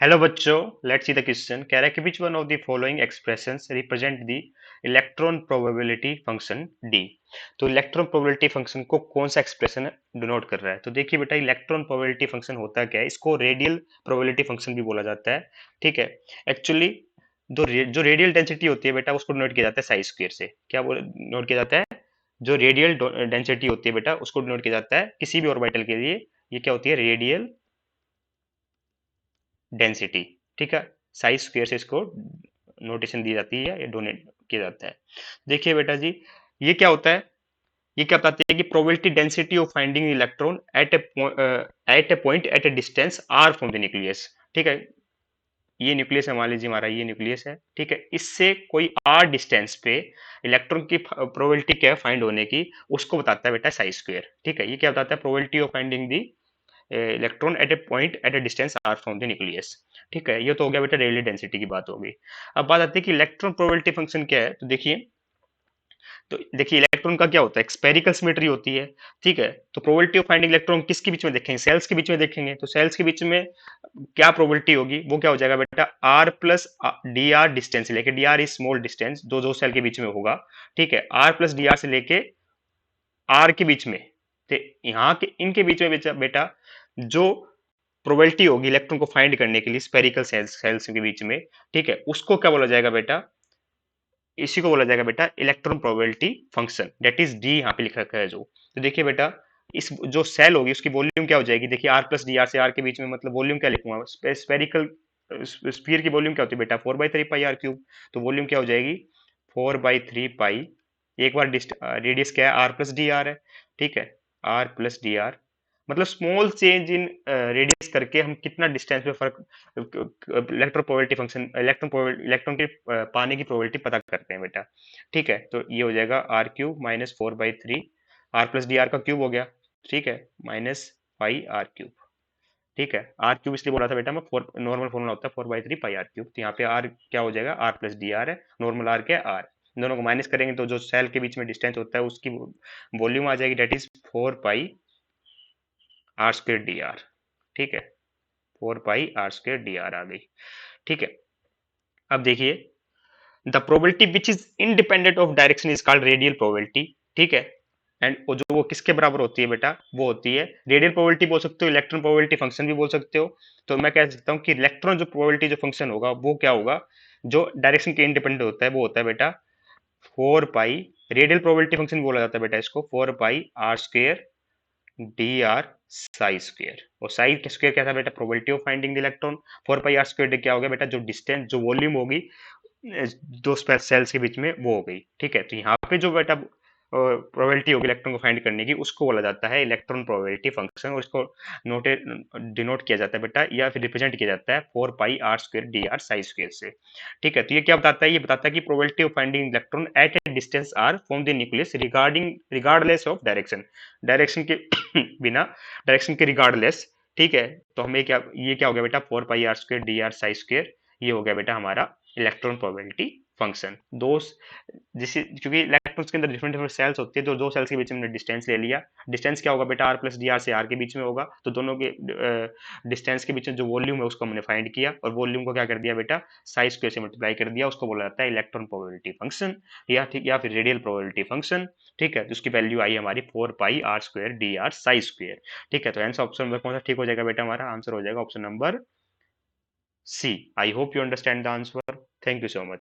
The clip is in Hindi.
हेलो बच्चों, लेट्स सी द क्वेश्चन। कह रहा है कि which one of the following expressions represent the electron probability function D. तो इलेक्ट्रॉन प्रोबेबिलिटी फंक्शन को कौन सा एक्सप्रेशन डिनोट कर रहा है? तो देखिए बेटा, इलेक्ट्रॉन प्रोबेबिलिटी फंक्शन होता क्या है? इसको रेडियल प्रोबेबिलिटी फंक्शन भी बोला जाता है। ठीक है। एक्चुअली जो रेडियल डेंसिटी होती है बेटा, उसको डिनोट किया जाता है साई स्क्वायर से। क्या नोट किया जाता है? जो रेडियल डेंसिटी होती है बेटा, उसको डिनोट किया जाता है किसी भी ऑर्बिटल के लिए। ये क्या होती है? Radial density. ठीक है। साइज स्क्वायर से इसको नोटेशन दी जाती है या डोनेट किया जाता है। देखिए बेटा जी, ये क्या होता है? ये क्या बताती है कि probability density of finding electron at a point at a distance R from the nucleus. ठीक है। ये न्यूक्लियस है, मान लीजिए हमारा ये न्यूक्लियस है। ठीक है। इससे कोई आर डिस्टेंस पे इलेक्ट्रॉन की प्रोबेबिलिटी क्या है फाइंड होने की, उसको बताता है बेटा साइज स्क्वायर। ठीक है। ये क्या बताता है? Probability of finding the electron at a point at a distance R from the nucleus. ठीक है। ये तो हो गया बेटा रेडियल डेंसिटी की बात होगी। अब बात आती है कि इलेक्ट्रॉन प्रोबेबिलिटी फंक्शन क्या है। तो देखिए इलेक्ट्रॉन का क्या होता है? स्पेरिकल सिमेट्री होती है। ठीक है। तो प्रोबेबिलिटी ऑफ फाइंडिंग इलेक्ट्रॉन किसके बीच में देखेंगे? सेल्स के बीच में देखेंगे। तो सेल्स के बीच में क्या प्रोबेबिलिटी होगी? वो क्या हो जाएगा बेटा? R plus D R distance से लेके, D R is small distance, दो सेल के बीच में होगा। ठीक है। आर प्लस डी आर से लेके आर के बीच में, तो यहाँ के इनके बीच में बेटा जो प्रोबेबिलिटी होगी इलेक्ट्रॉन को फाइंड करने के लिए स्पेरिकल सेल्स के बीच में, ठीक है, उसको क्या बोला जाएगा बेटा? इसी को बोला जाएगा बेटा electron probability function. That is D यहाँ पे लिख रखा है जो। तो देखिए बेटा, इस जो सेल होगी उसकी वॉल्यूम क्या हो जाएगी? देखिए आर प्लस डी आर से आर के बीच में, मतलब वॉल्यूम क्या लिखूंगा? स्पेरिकल स्फीयर की वॉल्यूम क्या होती है बेटा? 4/3 पाई आर क्यूब। तो वॉल्यूम क्या हो जाएगी? 4/3 पाई। एक बार रेडियस क्या है? आर प्लस डी आर है। ठीक है। आर प्लस डी आर, मतलब स्मॉल चेंज इन रेडियस करके हम कितना डिस्टेंस में फर्क, इलेक्ट्रॉन प्रोबेबिलिटी फंक्शन, इलेक्ट्रॉन के पाने की प्रोबेबिलिटी पता करते हैं बेटा। ठीक है। तो ये हो जाएगा R cube minus 4/3, R plus D R का क्यूब हो गया। ठीक है। Minus pi R cube. ठीक है। आर क्यूब इसलिए बोला था बेटा मैं, फोर नॉर्मल फॉर्मूला होता है 4/3 पाई आर क्यूब। तो यहाँ पे आर क्या हो जाएगा? आर प्लस डी आर है। नॉर्मल आर क्या है? आर। दोनों को माइनस करेंगे तो जो सेल के बीच में डिस्टेंस होता है उसकी वॉल्यूम आ जाएगी, that is 4 pi are square D R. ठीक है। 4 pi are square D R आ गई। ठीक है। अब देखिए, the probability which is independent of direction is called radial probability. ठीक है। एंड वो किसके बराबर होती है बेटा? वो होती है रेडियल प्रोबेबिलिटी बोल सकते हो, इलेक्ट्रॉन प्रोबेबिलिटी फंक्शन भी बोल सकते हो। तो मैं कह सकता हूँ कि इलेक्ट्रॉन जो प्रोबेबिलिटी जो फंक्शन होगा वो क्या होगा? जो डायरेक्शन के इंडिपेंडेंट होता है वो होता है बेटा 4 पाई। रेडियल प्रोबेबिलिटी फंक्शन बोला जाता है बेटा इसको 4 pi are square D r psi square. और साई स्क्वेयर क्या था बेटा? Probability of finding the electron. 4 pi are square क्या हो गया बेटा? जो डिस्टेंस, जो वॉल्यूम होगी दो सेल्स के बीच में, वो हो गई। ठीक है। तो यहाँ पे जो बेटा प्रोबेबिलिटी होगी इलेक्ट्रॉन को फाइंड करने की, उसको बोला जाता है इलेक्ट्रॉन प्रोबेबिलिटी फंक्शन। और इसको नोटे डिनोट किया जाता है बेटा, या फिर रिप्रेजेंट किया जाता है 4 pi are square D r psi square से। ठीक है। तो ये क्या बताता है? ये बताता है कि probability of finding electron at a distance R from the nucleus regardless of direction. Direction के बिना, डायरेक्शन के रिगार्डलेस। ठीक है। तो हमें क्या, ये क्या हो गया बेटा? 4 pi are square D r psi square. ये हो गया बेटा हमारा इलेक्ट्रॉन प्रोबेबिलिटी फंक्शन। दो, जिसे क्योंकि इलेक्ट्रॉन्स के अंदर डिफरेंट डिफरेंट सेल्स होती है, तो दो सेल्स के बीच में हमने डिस्टेंस ले लिया। डिस्टेंस क्या होगा बेटा? आर प्लस डी आर से आर के बीच में होगा। तो दोनों के डिस्टेंस के बीच में जो वॉल्यूम है उसको हमने फाइंड किया, और वॉल्यूम को क्या कर दिया बेटा? साइज स्क्वायर से मल्टीप्लाई कर दिया। उसको बोला जाता है इलेक्ट्रॉन प्रोबेबिलिटी फंक्शन, या ठीक, या फिर रेडियल प्रोबेबिलिटी फंक्शन। ठीक है। जिसकी वैल्यू आई हमारी 4 pi r square d r psi square. ठीक है। तो आंसर ऑप्शन नंबर कौन सा ठीक हो जाएगा बेटा? हमारा आंसर हो जाएगा option number C. I hope you understand the answer. Thank you so much.